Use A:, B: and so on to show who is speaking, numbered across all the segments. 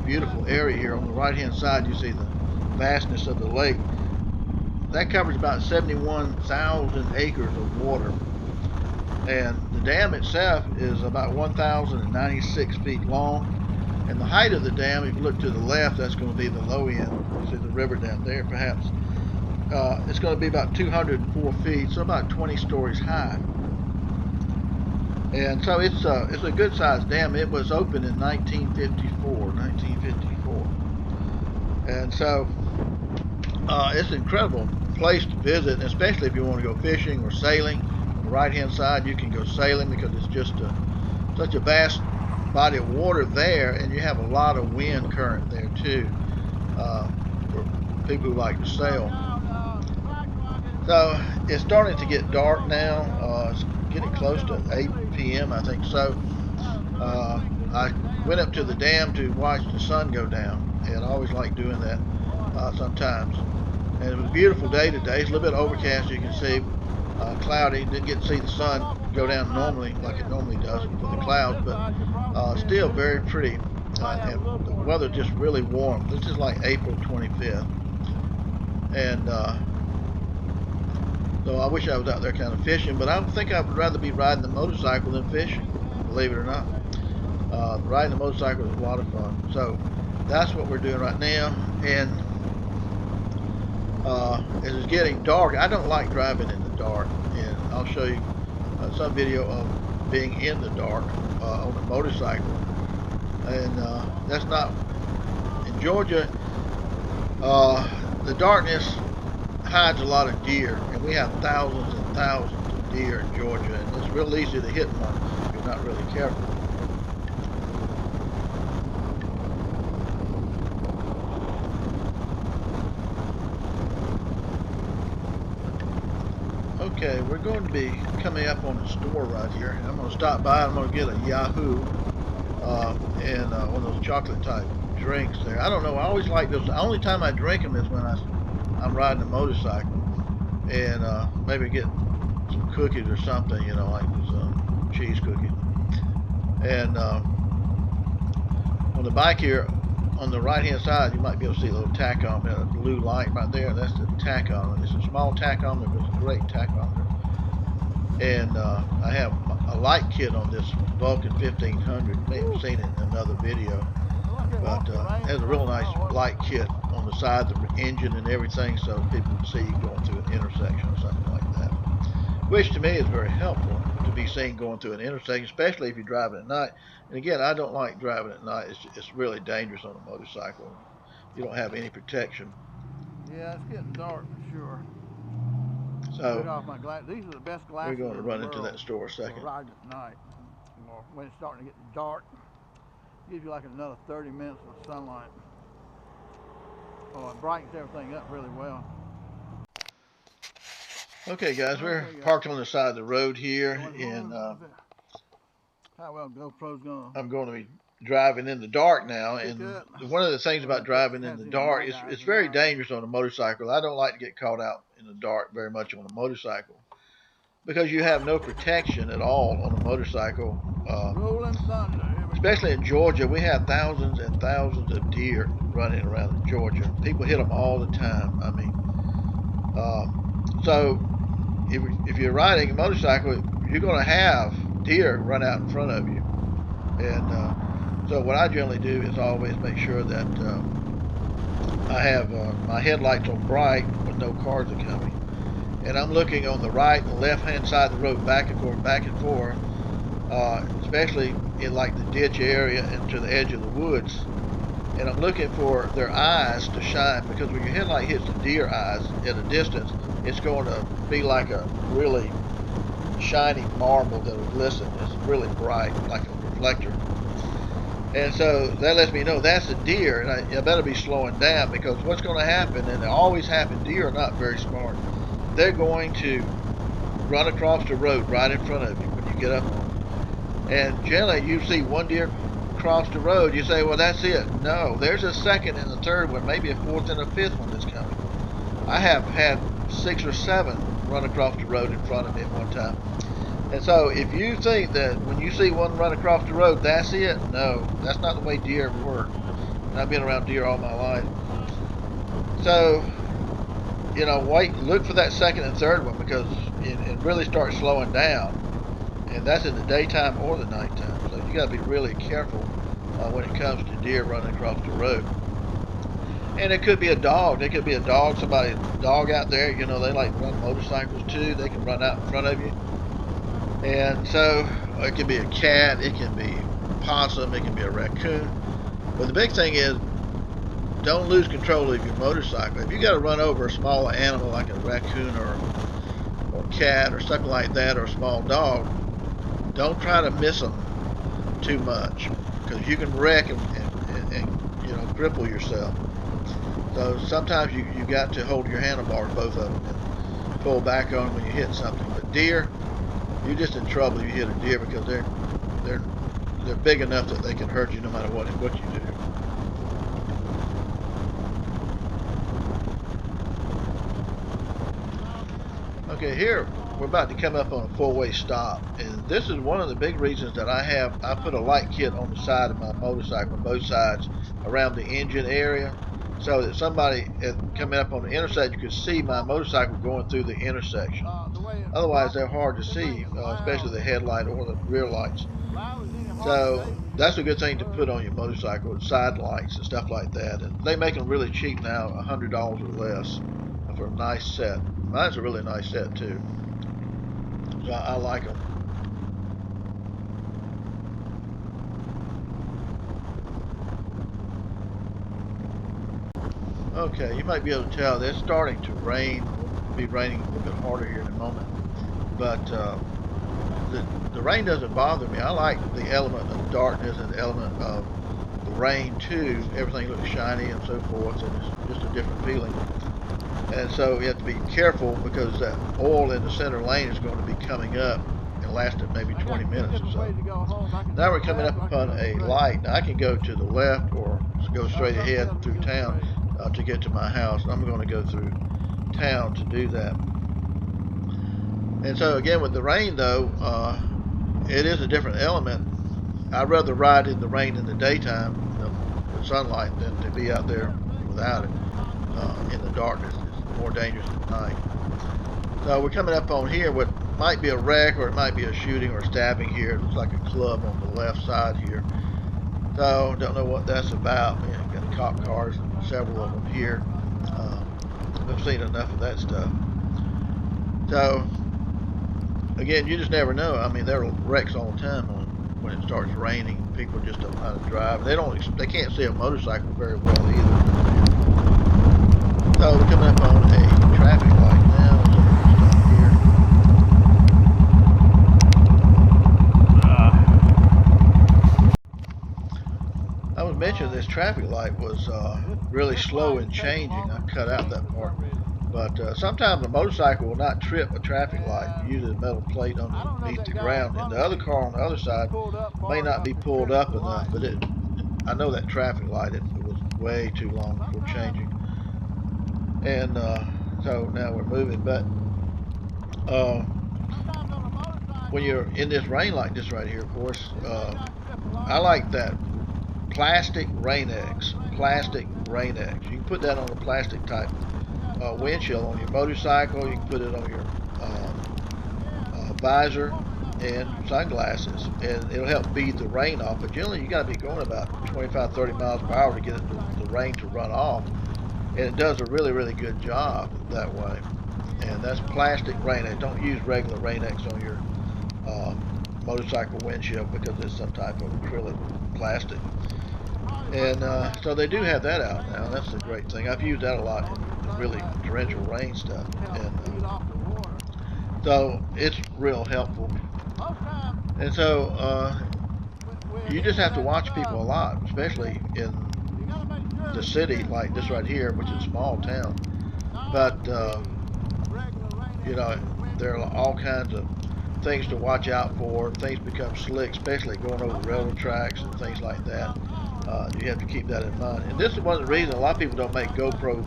A: beautiful area here. On the right hand side you see the vastness of the lake. That covers about 71,000 acres of water. And the dam itself is about 1,096 feet long. And the height of the dam, if you look to the left, that's going to be the low end. You see the river down there, perhaps. It's going to be about 204 feet, so about 20 stories high. And so it's a good-sized dam. It was opened in 1954. And so it's an incredible place to visit, especially if you want to go fishing or sailing. On the right-hand side, you can go sailing because it's just such a vast body of water there, and you have a lot of wind current there too, for people who like to sail. So it's starting to get dark now. It's getting close to 8 p.m. I think so. I went up to the dam to watch the sun go down, and I always like doing that sometimes. And it was a beautiful day today. It's a little bit overcast, you can see. Cloudy. Didn't get to see the sun go down normally like it normally does for the clouds, but still very pretty. And the weather just really warm. This is like April 25th. And so I wish I was out there kind of fishing, but I think I would rather be riding the motorcycle than fishing, believe it or not. Riding the motorcycle is a lot of fun. So that's what we're doing right now. And as it's getting dark, I don't like driving in the dark, and I'll show you some video of being in the dark on a motorcycle. And that's not in Georgia. The darkness hides a lot of deer, and we have thousands and thousands of deer in Georgia, and it's real easy to hit one if you're not really careful. Okay, we're going to be coming up on the store right here. I'm going to stop by. I'm going to get a Yahoo and one of those chocolate type drinks there. I don't know. I always like those. The only time I drink them is when I'm riding a motorcycle, and maybe get some cookies or something, you know, like this cheese cookie. And on the bike here, on the right hand side, you might be able to see a little tachometer, a blue light right there. That's the tachometer. It's a small tachometer, but it's a great tachometer. And I have a light kit on this Vulcan 1500. You may have seen it in another video, but it has a real nice light kit on the side, the engine and everything, so people can see you going through an intersection or something like that, which to me is very helpful to be seen going through an intersection, especially if you're driving at night. And again, I don't like driving at night. It's really dangerous on a motorcycle. You don't have any protection.
B: Yeah, it's getting dark for sure.
A: So
B: off my these are the best glasses.
A: We're going to run into that store a second.
B: Ride at night, or when it's starting to get dark. Gives you like another 30 minutes of sunlight. Oh, it brightens everything up really well.
A: Okay, guys, we're parked on the side of the road here, and
B: how well GoPro's gonna.
A: I'm going to be driving in the dark now, and one of the things about driving in the dark is it's very dangerous on a motorcycle. I don't like to get caught out in the dark very much on a motorcycle because you have no protection at all on a motorcycle.
B: Rolling thunder.
A: Especially in Georgia, we have thousands and thousands of deer running around in Georgia. People hit them all the time. I mean, so if you're riding a motorcycle, you're going to have deer run out in front of you. And so what I generally do is always make sure that I have my headlights on bright when no cars are coming. And I'm looking on the right and left-hand side of the road back and forth, especially in like the ditch area and to the edge of the woods. And I'm looking for their eyes to shine, because when your headlight hits the deer eyes at a distance, it's going to be like a really shiny marble that will glisten. It's really bright, like a reflector. And so that lets me know that's a deer, and I better be slowing down, because what's going to happen, and it always happens, deer are not very smart. They're going to run across the road right in front of you when you get up on it. And generally you see one deer cross the road, you say, well, that's it. No, there's a second and a third one, maybe a fourth and a fifth one that's coming. I have had 6 or 7 run across the road in front of me at one time. And so if you think that when you see one run across the road, that's it, no, that's not the way deer work. and I've been around deer all my life. So, you know, look for that second and third one, because it really starts slowing down, and that's in the daytime or the nighttime. So you got to be really careful when it comes to deer running across the road. And it could be a dog. It could be a dog, somebody's dog out there. You know, they like run motorcycles too. They can run out in front of you. And so it can be a cat, it can be a possum, it can be a raccoon. But the big thing is, don't lose control of your motorcycle. If you got to run over a small animal like a raccoon or cat or something like that, or a small dog, don't try to miss them too much, because you can wreck and you know, cripple yourself. So sometimes you got to hold your handlebars, both of them, and pull back on them when you hit something. But deer, you're just in trouble if you hit a deer, because they're big enough that they can hurt you no matter what you do. Okay, here we're about to come up on a four-way stop, and this is one of the big reasons that I put a light kit on the side of my motorcycle on both sides around the engine area, so that somebody coming up on the intersection could see my motorcycle going through the intersection. Otherwise, they're hard to see, especially the headlight or the rear lights. So that's a good thing to put on your motorcycle, side lights and stuff like that. And they make them really cheap now, $100 or less for a nice set. Mine's a really nice set too, so I like them. Okay, you might be able to tell it's starting to rain. It'll be raining a little bit harder here in a moment, but the rain doesn't bother me. I like the element of darkness and the element of the rain too. Everything looks shiny and so forth, and it's just a different feeling. And so you have to be careful, because that oil in the center lane is going to be coming up and lasting maybe 20 minutes or so. Now we're coming up upon a light. Now I can go to the left or go straight ahead through town to get to my house. I'm going to go through town to do that. And so again, with the rain though, it is a different element. I'd rather ride in the rain in the daytime, with sunlight, than to be out there without it in the darkness. It's more dangerous at night. So we're coming up on here what might be a wreck, or it might be a shooting or stabbing here. It looks like a club on the left side here. So don't know what that's about. Man, got cop cars, several of them here. I've seen enough of that stuff. So again, you just never know. I mean, there are wrecks all the time when it starts raining. People just don't know how to drive. They can't see a motorcycle very well either. So we're coming up on a traffic light now. I was mentioning this traffic light was really slow in changing. I cut out that part. But sometimes a motorcycle will not trip a traffic light, usually a metal plate underneath the ground. And the other car on the other side may not be pulled up enough, but I know that traffic light, it was way too long before changing. And so now we're moving. But when you're in this rain like this right here, of course, I like that plastic Rain-X. Plastic Rain-X. You can put that on a plastic type windshield on your motorcycle. You can put it on your visor and sunglasses, and it'll help bead the rain off. But generally, you got to be going about 25-30 miles per hour to get the rain to run off, and it does a really, really good job that way. And that's plastic Rain-X. Don't use regular Rain-X on your motorcycle windshield, because it's some type of acrylic plastic. And so they do have that out now. That's a great thing. I've used that a lot in really torrential rain stuff, and so it's real helpful. And so you just have to watch people a lot, especially in the city like this right here, which is a small town. But you know, there are all kinds of things to watch out for. Things become slick, especially going over railroad tracks and things like that. You have to keep that in mind. And this is one of the reasons a lot of people don't make GoPro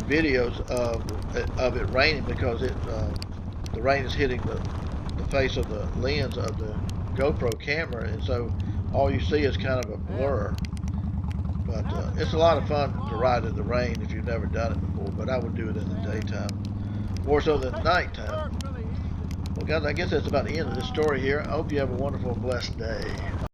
A: videos of it raining, because the rain is hitting the face of the lens of the GoPro camera, and so all you see is kind of a blur. But it's a lot of fun to ride in the rain if you've never done it before. But I would do it in the daytime, more so than nighttime. Well, guys, I guess that's about the end of this story here. I hope you have a wonderful and blessed day.